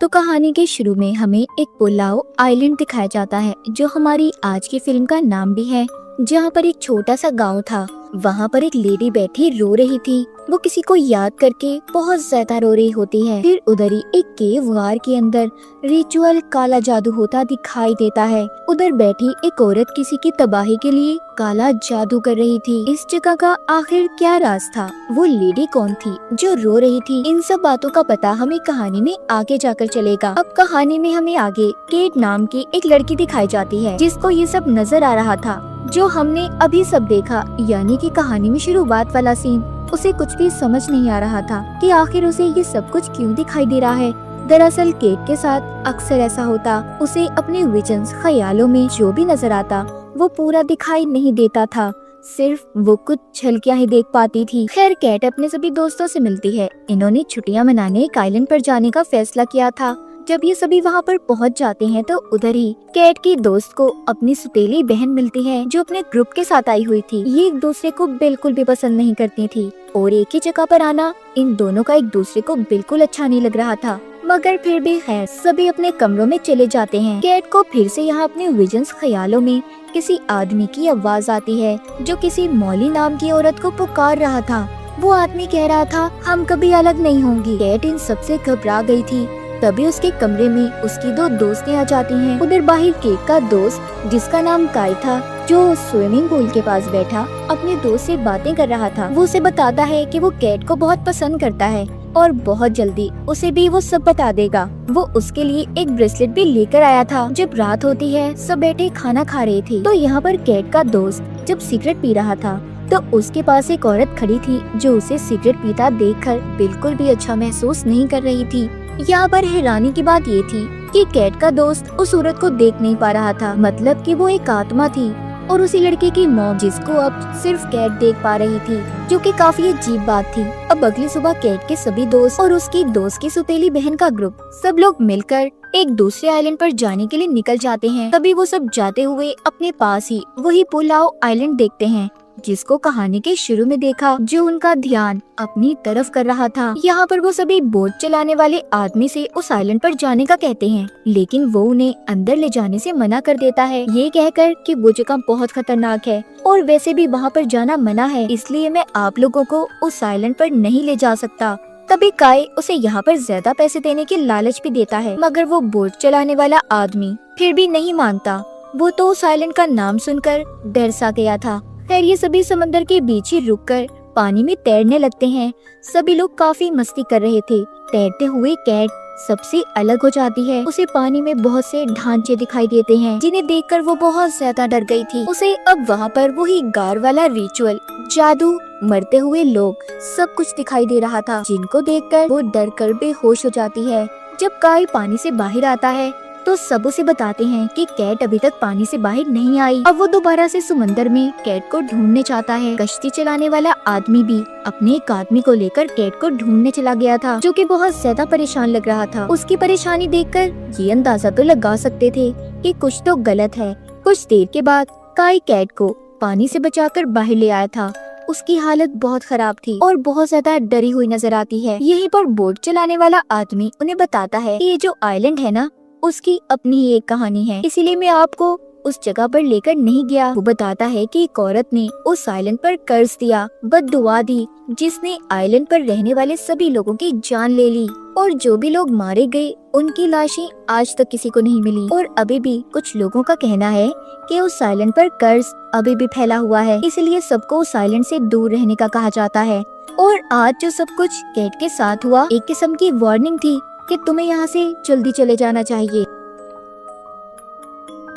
तो कहानी के शुरू में हमें एक पुलाव आइलैंड दिखाया जाता है, जो हमारी आज की फिल्म का नाम भी है। जहाँ पर एक छोटा सा गांव था। वहाँ पर एक लेडी बैठी रो रही थी। वो किसी को याद करके बहुत ज्यादा रो रही होती है। फिर उधर ही एक केव गार के अंदर रिचुअल काला जादू होता दिखाई देता है। उधर बैठी एक औरत किसी की तबाही के लिए काला जादू कर रही थी। इस जगह का आखिर क्या राज था? वो लेडी कौन थी जो रो रही थी? इन सब बातों का पता हमें कहानी में आगे जाकर चलेगा। अब कहानी में हमें आगे केट नाम की एक लड़की दिखाई जाती है, जिसको ये सब नजर आ रहा था जो हमने अभी सब देखा, यानी कि कहानी में शुरुआत वाला सीन। उसे कुछ भी समझ नहीं आ रहा था कि आखिर उसे ये सब कुछ क्यों दिखाई दे रहा है। दरअसल केट के साथ अक्सर ऐसा होता, उसे अपने विजन्स ख्यालों में जो भी नजर आता वो पूरा दिखाई नहीं देता था, सिर्फ वो कुछ झलकियां ही देख पाती थी। खैर, केट अपने सभी दोस्तों से मिलती है। इन्होंने छुट्टियां मनाने एक आइलैंड पर जाने का फैसला किया था। जब ये सभी वहाँ पर पहुँच जाते हैं तो उधर ही केट की दोस्त को अपनी सुतेली बहन मिलती है, जो अपने ग्रुप के साथ आई हुई थी। ये एक दूसरे को बिल्कुल भी पसंद नहीं करती थी और एक ही जगह पर आना इन दोनों का एक दूसरे को बिल्कुल अच्छा नहीं लग रहा था। मगर फिर भी खैर, सभी अपने कमरों में चले जाते हैं। केट को फिर से यहाँ अपने विजन्स ख्यालों में किसी आदमी की आवाज आती है, जो किसी मौली नाम की औरत को पुकार रहा था। वो आदमी कह रहा था, हम कभी अलग नहीं होंगे। केट इन सबसे घबरा गई थी। तभी उसके कमरे में उसकी दो दोस्तें आ जाती हैं। उधर बाहर केट का दोस्त, जिसका नाम काई था, जो स्विमिंग पूल के पास बैठा अपने दोस्त से बातें कर रहा था। वो उसे बताता है कि वो केट को बहुत पसंद करता है और बहुत जल्दी उसे भी वो सब बता देगा। वो उसके लिए एक ब्रेसलेट भी लेकर आया था। जब रात होती है, सब बैठे खाना खा रहे थे, तो यहाँ पर केट का दोस्त जब सिगरेट पी रहा था तो उसके पास एक औरत खड़ी थी, जो उसे सिगरेट पीता देखकर बिल्कुल भी अच्छा महसूस नहीं कर रही थी। यहाँ पर हैरानी की बात ये थी कि केट का दोस्त उस औरत को देख नहीं पा रहा था, मतलब कि वो एक आत्मा थी और उसी लड़के की मौत, जिसको अब सिर्फ केट देख पा रही थी, जो कि काफी अजीब बात थी। अब अगली सुबह केट के सभी दोस्त और उसकी दोस्त की सुतेली बहन का ग्रुप, सब लोग मिलकर एक दूसरे आइलैंड पर जाने के लिए निकल जाते हैं। तभी वो सब जाते हुए अपने पास ही वही पुलाव आइलैंड देखते हैं, जिसको कहानी के शुरू में देखा, जो उनका ध्यान अपनी तरफ कर रहा था। यहाँ पर वो सभी बोट चलाने वाले आदमी से उस आइलैंड पर जाने का कहते हैं, लेकिन वो उन्हें अंदर ले जाने से मना कर देता है, ये कहकर कि वो जगह बहुत खतरनाक है और वैसे भी वहाँ पर जाना मना है, इसलिए मैं आप लोगों को उस आइलैंड पर नहीं ले जा सकता। तभी काई उसे यहाँ पर ज्यादा पैसे देने की लालच भी देता है, मगर वो बोट चलाने वाला आदमी फिर भी नहीं मानता। वो तो उस आइलैंड का नाम सुनकर डर सा गया था। खैर, ये सभी समंदर के बीच ही रुककर पानी में तैरने लगते हैं। सभी लोग काफी मस्ती कर रहे थे। तैरते हुए केट सबसे अलग हो जाती है। उसे पानी में बहुत से ढांचे दिखाई देते हैं, जिन्हें देखकर वो बहुत ज्यादा डर गई थी। उसे अब वहाँ पर वही गार वाला रिचुअल, जादू, मरते हुए लोग, सब कुछ दिखाई दे रहा था, जिनको देखकर वो डर कर बेहोश हो जाती है। जब काई पानी से बाहर आता है तो सब उसे बताते हैं कि केट अभी तक पानी से बाहर नहीं आई। अब वो दोबारा से समंदर में केट को ढूंढने चाहता है। कश्ती चलाने वाला आदमी भी अपने एक आदमी को लेकर केट को ढूंढने चला गया था, जो कि बहुत ज्यादा परेशान लग रहा था। उसकी परेशानी देखकर ये अंदाजा तो लगा सकते थे कि कुछ तो गलत है। कुछ देर के बाद काई केट को पानी से बचाकर बाहर ले आया था। उसकी हालत बहुत खराब थी और बहुत ज्यादा डरी हुई नजर आती है। यहीं पर बोट चलाने वाला आदमी उन्हें बताता है कि ये जो आइलैंड है ना, उसकी अपनी ही एक कहानी है, इसीलिए मैं आपको उस जगह पर लेकर नहीं गया। वो बताता है कि एक औरत ने उस आइलैंड पर कर्ज दिया, बददुआ दी, जिसने आइलैंड पर रहने वाले सभी लोगों की जान ले ली और जो भी लोग मारे गए उनकी लाशें आज तक किसी को नहीं मिली। और अभी भी कुछ लोगों का कहना है कि उस आइलैंड पर कर्ज अभी भी फैला हुआ है, इसलिए सबको उस आइलैंड से दूर रहने का कहा जाता है। और आज जो सब कुछ केट के साथ हुआ, एक किस्म की वार्निंग थी कि तुम्हें यहाँ से जल्दी चले जाना चाहिए।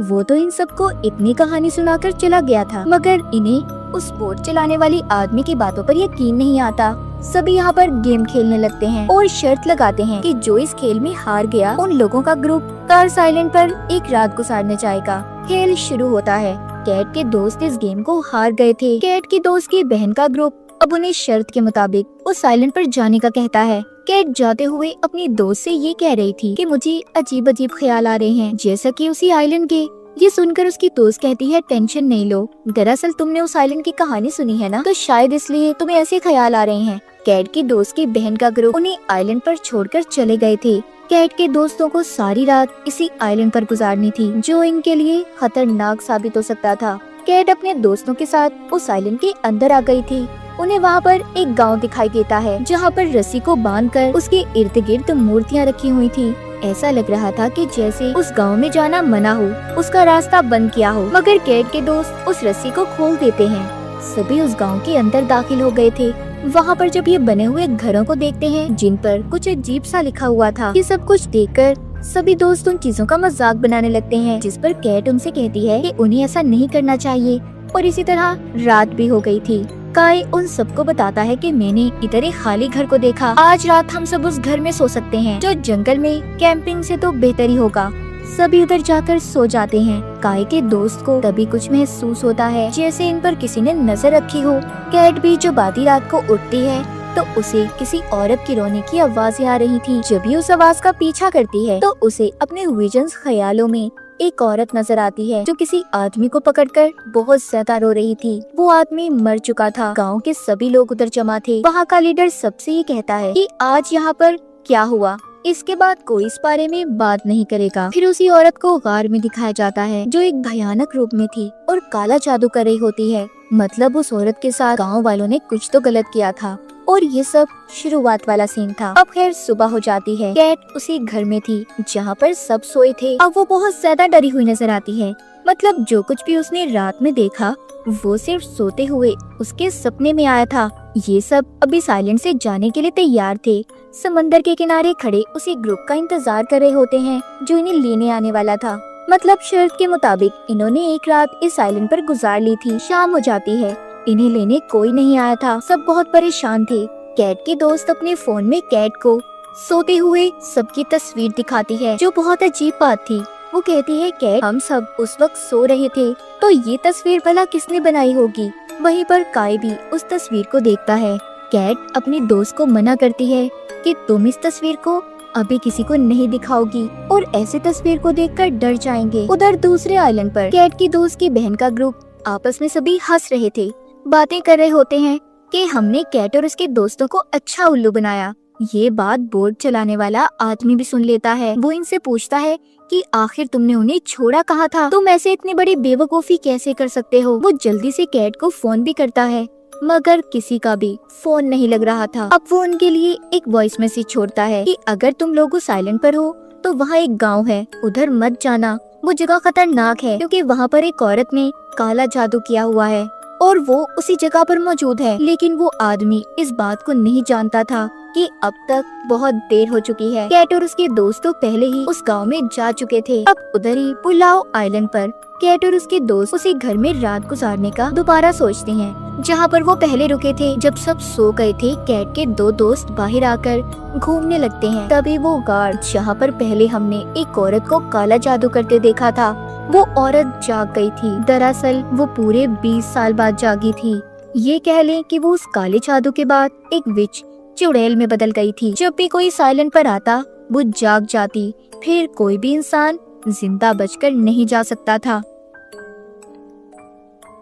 वो तो इन सबको इतनी कहानी सुनाकर चला गया था, मगर इन्हें उस बोट चलाने वाली आदमी की बातों पर यकीन नहीं आता। सभी यहाँ पर गेम खेलने लगते हैं और शर्त लगाते हैं कि जो इस खेल में हार गया, उन लोगों का ग्रुप कर्स आइलैंड पर एक रात गुजारने जाएगा। खेल शुरू होता है। केट के दोस्त इस गेम को हार गए थे। केट की दोस्त की बहन का ग्रुप अब उन्हें शर्त के मुताबिक उस आइलैंड पर जाने का कहता है। केट जाते हुए अपनी दोस्त से ये कह रही थी कि मुझे अजीब अजीब ख्याल आ रहे हैं, जैसा कि उसी आइलैंड के। ये सुनकर उसकी दोस्त कहती है, टेंशन नहीं लो, दरअसल तुमने उस आइलैंड की कहानी सुनी है ना, तो शायद इसलिए तुम्हें ऐसे ख्याल आ रहे हैं। केट की दोस्त की बहन का ग्रुप उन्हें आइलैंड पर छोड़कर चले गए थे। कैट के दोस्तों को सारी रात इसी आइलैंड पर गुजारनी थी, जो इनके लिए खतरनाक साबित हो सकता था। कैट अपने दोस्तों के साथ उस आइलैंड के अंदर आ गई थी। उन्हें वहाँ पर एक गांव दिखाई देता है, जहाँ पर रस्सी को बांधकर उसके इर्द गिर्द मूर्तियाँ रखी हुई थी। ऐसा लग रहा था कि जैसे उस गांव में जाना मना हो, उसका रास्ता बंद किया हो। मगर कैट के दोस्त उस रस्सी को खोल देते हैं। सभी उस गांव के अंदर दाखिल हो गए थे। वहाँ पर जब ये बने हुए घरों को देखते हैं, जिन पर कुछ अजीब सा लिखा हुआ था, ये सब कुछ देखकर सभी दोस्त उन चीजों का मजाक बनाने लगते हैं, जिस पर कैट उनसे कहती है कि उन्हें ऐसा नहीं करना चाहिए। और इसी तरह रात भी हो गई थी। काई उन सबको बताता है कि मैंने इधर एक खाली घर को देखा। आज रात हम सब उस घर में सो सकते हैं, जो जंगल में कैंपिंग से तो बेहतर ही होगा। सभी उधर जाकर सो जाते हैं। काई के दोस्त को तभी कुछ महसूस होता है, जैसे इन पर किसी ने नजर रखी हो। कैट भी जब आधी रात को उठती है तो उसे किसी औरत की रोने की आवाज़ें आ रही थी। जब भी उस आवाज का पीछा करती है तो उसे अपने विजन्स ख्यालों में एक औरत नजर आती है, जो किसी आदमी को पकड़कर बहुत ज्यादा रो रही थी। वो आदमी मर चुका था। गांव के सभी लोग उधर जमा थे। वहाँ का लीडर सबसे ये कहता है कि आज यहाँ पर क्या हुआ, इसके बाद कोई इस बारे में बात नहीं करेगा। फिर उसी औरत को गार में दिखाया जाता है, जो एक भयानक रूप में थी और काला जादू कर रही होती है। मतलब उस औरत के साथ गांव वालों ने कुछ तो गलत किया था। और ये सब शुरुआत वाला सीन था। अब खैर सुबह हो जाती है। कैट उसी घर में थी जहाँ पर सब सोए थे। अब वो बहुत ज्यादा डरी हुई नजर आती है। मतलब जो कुछ भी उसने रात में देखा वो सिर्फ सोते हुए उसके सपने में आया था। ये सब अभी आइलैंड से जाने के लिए तैयार थे। समंदर के किनारे खड़े उसी ग्रुप का इंतजार कर रहे होते हैं, जो इन्हें लेने आने वाला था। मतलब शर्त के मुताबिक इन्होंने एक रात इस आइलैंड पर गुजार ली थी। शाम हो जाती है। इन्हें लेने कोई नहीं आया था। सब बहुत परेशान थे। कैट के दोस्त अपने फोन में कैट को सोते हुए सबकी तस्वीर दिखाती है, जो बहुत अजीब बात थी। वो कहती है कैट, हम सब उस वक्त सो रहे थे, तो ये तस्वीर भला किसने बनाई होगी। वहीं पर काई भी उस तस्वीर को देखता है। कैट अपने दोस्त को मना करती है कि तुम इस तस्वीर को अभी किसी को नहीं दिखाओगी, और ऐसे तस्वीर को देखकर डर जाएंगे। उधर दूसरे आइलैंड पर कैट की दोस्त की बहन का ग्रुप आपस में सभी हंस रहे थे, बातें कर रहे होते हैं कि हमने कैट और उसके दोस्तों को अच्छा उल्लू बनाया। ये बात बोट चलाने वाला आदमी भी सुन लेता है। वो इनसे पूछता है कि आखिर तुमने उन्हें छोड़ा कहाँ था? तुम ऐसे इतनी बड़ी बेवकूफी कैसे कर सकते हो? वो जल्दी से कैट को फोन भी करता है, मगर किसी का भी फोन नहीं लग रहा था। अब वो उनके लिए एक वॉइस मैसेज छोड़ता है कि अगर तुम लोग उस आइलैंड पर हो तो वहाँ एक गाँव है, उधर मत जाना। वो जगह खतरनाक है, क्योंकि वहाँ पर एक औरत ने काला जादू किया हुआ है और वो उसी जगह पर मौजूद है। लेकिन वो आदमी इस बात को नहीं जानता था कि अब तक बहुत देर हो चुकी है। कैट और उसके दोस्त तो पहले ही उस गांव में जा चुके थे। अब उधर ही पुलाव आइलैंड पर कैट और उसके दोस्त उसी घर में रात गुजारने का दोबारा सोचते हैं, जहां पर वो पहले रुके थे। जब सब सो गए थे, कैट के दो दोस्त बाहर आकर घूमने लगते हैं। तभी वो गार्ड, जहां पर पहले हमने एक औरत को काला जादू करते देखा था, वो औरत जाग गई थी। दरअसल वो पूरे 20 साल बाद जागी थी। ये कह लें कि वो उस काले जादू के बाद एक विच चुड़ैल में बदल गई थी। जब भी कोई साइलेंट पर आता वो जाग जाती, फिर कोई भी इंसान जिंदा बचकर नहीं जा सकता था।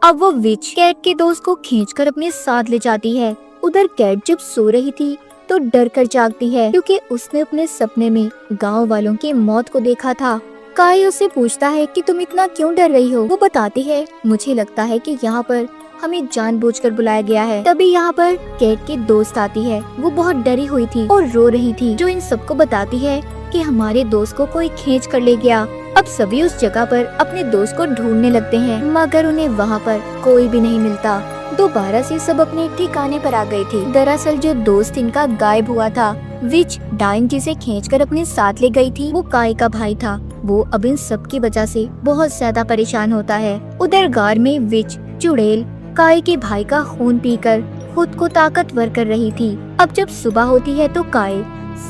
अब वो विच कैट के दोस्त को खींचकर अपने साथ ले जाती है। उधर कैट जब सो रही थी तो डर कर जागती है, क्योंकि उसने अपने सपने में गांव वालों की मौत को देखा था। काई उससे पूछता है कि तुम इतना क्यों डर रही हो? वो बताती है, मुझे लगता है कि यहाँ पर हमें जानबूझकर बुलाया गया है। तभी यहाँ पर कैट की दोस्त आती है। वो बहुत डरी हुई थी और रो रही थी, जो इन सबको बताती है कि हमारे दोस्त को कोई खींच कर ले गया। अब सभी उस जगह पर अपने दोस्त को ढूंढने लगते हैं, मगर उन्हें वहाँ पर कोई भी नहीं मिलता। दोबारा से सब अपने ठिकाने पर आ गए थे। दरअसल जो दोस्त इनका गायब हुआ था, विच डाइन जिसे खींचकर अपने साथ ले गई थी, वो काई का भाई था। वो अब इन सब की वजह से बहुत ज्यादा परेशान होता है। उधर गार में विच चुड़ैल काई के भाई का खून पीकर खुद को ताकतवर कर रही थी। अब जब सुबह होती है तो काई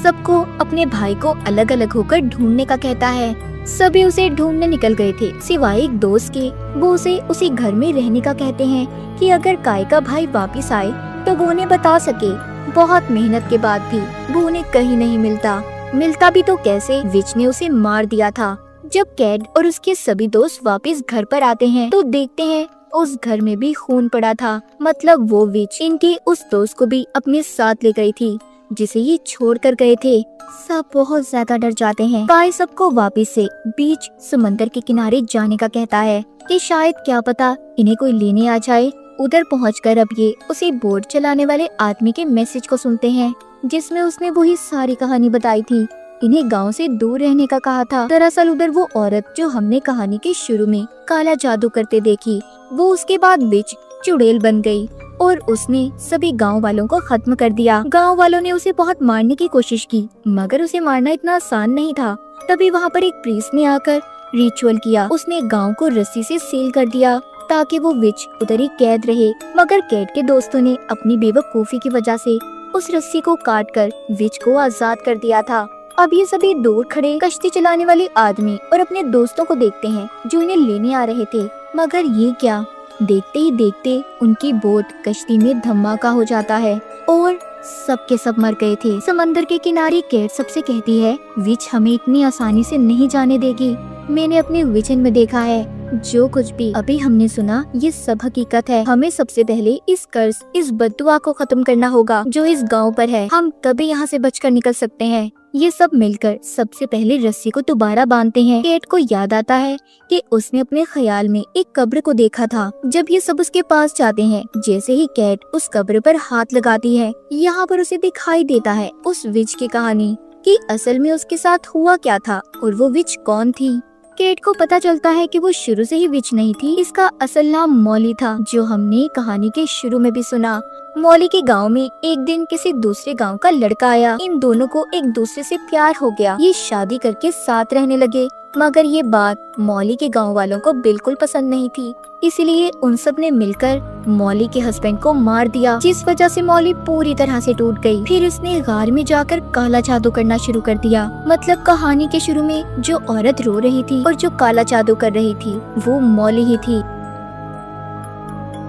सबको अपने भाई को अलग अलग होकर ढूंढने का कहता है। सभी उसे ढूंढने निकल गए थे, सिवाय एक दोस्त के। वो उसे उसी घर में रहने का कहते हैं कि अगर काई का भाई वापस आए तो वो उन्हें बता सके। बहुत मेहनत के बाद भी वो उन्हें कहीं नहीं मिलता भी तो कैसे? विच ने उसे मार दिया था। जब कैट और उसके सभी दोस्त वापस घर पर आते हैं तो देखते हैं उस घर में भी खून पड़ा था। मतलब वो विच इनके उस दोस्त को भी अपने साथ ले गई थी, जिसे ये छोड़ कर गए थे। सब बहुत ज्यादा डर जाते हैं। काई सबको वापस से बीच समंदर के किनारे जाने का कहता है कि शायद क्या पता इन्हें कोई लेने आ जाए। उधर पहुंचकर अब ये उसी बोट चलाने वाले आदमी के मैसेज को सुनते हैं जिसमें उसने वही सारी कहानी बताई थी। इन्हें गांव से दूर रहने का कहा था। दरअसल उधर वो औरत जो हमने कहानी के शुरू में काला जादू करते देखी, वो उसके बाद विच चुड़ैल बन गई और उसने सभी गांव वालों को खत्म कर दिया। गांव वालों ने उसे बहुत मारने की कोशिश की, मगर उसे मारना इतना आसान नहीं था। तभी वहाँ पर एक प्रीस्ट ने आकर रिचुअल किया। उसने गांव को रस्सी से सील कर दिया ताकि वो विच उधर ही कैद रहे। मगर कैट के दोस्तों ने अपनी बेवकूफी की वजह से उस रस्सी को काट कर विच को आजाद कर दिया था। अब ये सभी दूर खड़े कश्ती चलाने वाले आदमी और अपने दोस्तों को देखते हैं जो इन्हें लेने आ रहे थे। मगर ये क्या, देखते ही देखते उनकी बोट कश्ती में धमाका हो जाता है और सब के सब मर गए थे। समंदर के किनारे कैट सबसे कहती है, विच हमें इतनी आसानी से नहीं जाने देगी। मैंने अपने विजन में देखा है जो कुछ भी अभी हमने सुना ये सब हकीकत है। हमें सबसे पहले इस कर्ज, इस बद्दुआ को खत्म करना होगा जो इस गांव पर है। हम तभी यहाँ से बचकर निकल सकते हैं। ये सब मिलकर सबसे पहले रस्सी को दोबारा बांधते हैं। कैट को याद आता है कि उसने अपने ख्याल में एक कब्र को देखा था। जब ये सब उसके पास जाते हैं, जैसे ही कैट उस कब्र पर हाथ लगाती है, यहाँ पर उसे दिखाई देता है उस विच की कहानी कि असल में उसके साथ हुआ क्या था और वो विच कौन थी। कैट को पता चलता है कि वो शुरू से ही विच नहीं थी, इसका असल नाम मॉली था, जो हमने कहानी के शुरू में भी सुना। मॉली के गांव में एक दिन किसी दूसरे गांव का लड़का आया। इन दोनों को एक दूसरे से प्यार हो गया। ये शादी करके साथ रहने लगे, मगर ये बात मॉली के गांव वालों को बिल्कुल पसंद नहीं थी। इसलिए उन सब ने मिलकर मॉली के हस्बैंड को मार दिया, जिस वजह से मॉली पूरी तरह से टूट गई। फिर उसने गार में जाकर काला जादू करना शुरू कर दिया। मतलब कहानी के शुरू में जो औरत रो रही थी और जो काला जादू कर रही थी वो मॉली ही थी।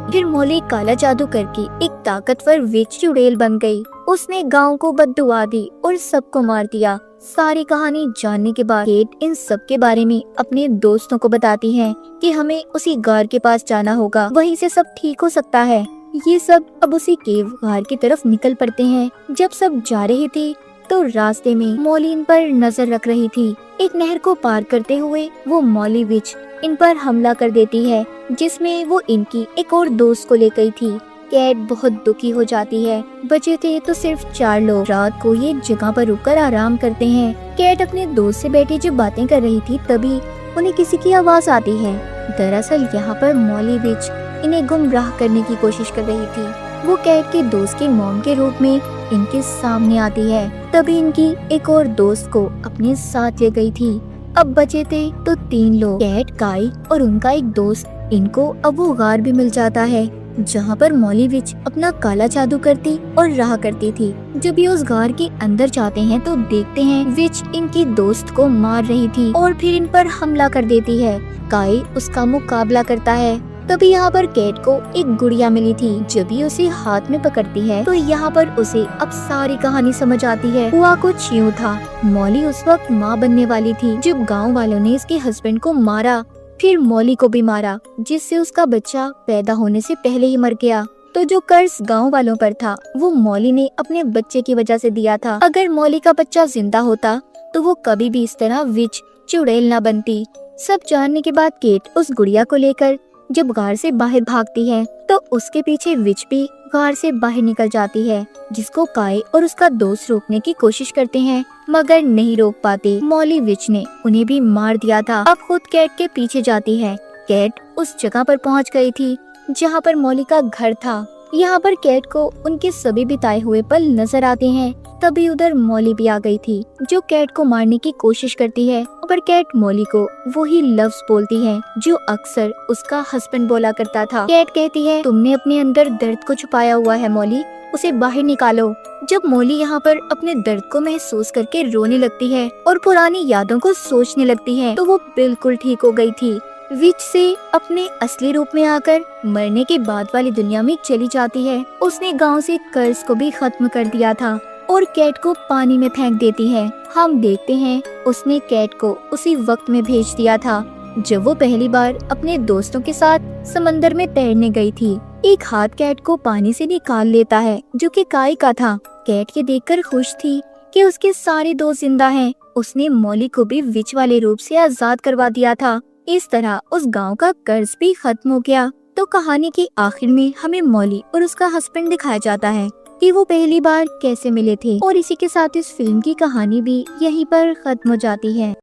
फिर मॉली काला जादू करके एक ताकतवर विच चुड़ैल बन गई। उसने गांव को बद्दुआ दी और सबको मार दिया। सारी कहानी जानने के बाद केट इन सब के बारे में अपने दोस्तों को बताती है कि हमें उसी गार के पास जाना होगा, वहीं से सब ठीक हो सकता है। ये सब अब उसी केव गार की तरफ निकल पड़ते हैं। जब सब जा रहे थे तो रास्ते में मॉली इन पर नजर रख रही थी। एक नहर को पार करते हुए वो मॉली विच इन पर हमला कर देती है, जिसमें वो इनकी एक और दोस्त को ले गई थी। कैट बहुत दुखी हो जाती है। बचे थे तो सिर्फ 4 लोग। रात को ये जगह पर रुककर आराम करते हैं। कैट अपने दोस्त से बैठी जब बातें कर रही थी तभी उन्हें किसी की आवाज आती है। दरअसल यहाँ पर मॉली विच इन्हें गुमराह करने की कोशिश कर रही थी। वो कैट के दोस्त की मॉम के रूप में इनके सामने आती है। तभी इनकी एक और दोस्त को अपने साथ ले गई थी। अब बचे थे तो 3 लोग, कैट, काई और उनका एक दोस्त। इनको अब वो गार भी मिल जाता है जहाँ पर मॉली विच अपना काला जादू करती और रहा करती थी। जब ये उस गार के अंदर जाते हैं तो देखते हैं विच इनकी दोस्त को मार रही थी और फिर इन पर हमला कर देती है। काई उसका मुकाबला करता है। तभी यहाँ पर कैट को एक गुड़िया मिली थी। जब ये उसे हाथ में पकड़ती है तो यहाँ पर उसे अब सारी कहानी समझ आती है। हुआ कुछ यूँ था, मॉली उस वक्त माँ बनने वाली थी जब गाँव वालों ने इसके हस्बैंड को मारा, फिर मॉली को भी मारा, जिससे उसका बच्चा पैदा होने से पहले ही मर गया। तो जो कर्ज गांव वालों पर था वो मॉली ने अपने बच्चे की वजह से दिया था। अगर मॉली का बच्चा जिंदा होता तो वो कभी भी इस तरह विच चुड़ैल न बनती। सब जानने के बाद केट उस गुड़िया को लेकर जब गार से बाहर भागती है तो उसके पीछे विच भी गार से बाहर निकल जाती है, जिसको काई और उसका दोस्त रोकने की कोशिश करते हैं मगर नहीं रोक पाते। मॉली विच ने उन्हें भी मार दिया था। अब खुद कैट के पीछे जाती है। कैट उस जगह पर पहुंच गई थी जहां पर मॉली का घर था। यहाँ पर कैट को उनके सभी बिताए हुए पल नजर आते हैं। तभी उधर मॉली भी आ गई थी जो कैट को मारने की कोशिश करती है, पर कैट मॉली को वही लफ्ज बोलती है जो अक्सर उसका हस्बैंड बोला करता था। कैट कहती है, तुमने अपने अंदर दर्द को छुपाया हुआ है मॉली, उसे बाहर निकालो। जब मॉली यहाँ पर अपने दर्द को महसूस करके रोने लगती है और पुरानी यादों को सोचने लगती है तो वो बिल्कुल ठीक हो गई थी। विच से अपने असली रूप में आकर मरने के बाद वाली दुनिया में चली जाती है। उसने गांव से कर्ज को भी खत्म कर दिया था और कैट को पानी में फेंक देती है। हम देखते हैं उसने कैट को उसी वक्त में भेज दिया था जब वो पहली बार अपने दोस्तों के साथ समंदर में तैरने गई थी। एक हाथ कैट को पानी से निकाल लेता है जो कि काई का था। कैट ये देखकर खुश थी कि کہ اس کے سارے دوست زندہ ہیں۔ اس نے مولی کو بھی وچ والے روپ سے آزاد کروا دیا تھا۔ اس طرح اس گاؤں کا قرض بھی ختم ہو گیا۔ تو کہانی کے آخر میں ہمیں مولی اور اس کا ہسبینڈ دکھایا جاتا ہے کہ وہ پہلی بار کیسے ملے تھے، اور اسی کے ساتھ اس فلم کی کہانی بھی یہیں پر ختم ہو جاتی ہے۔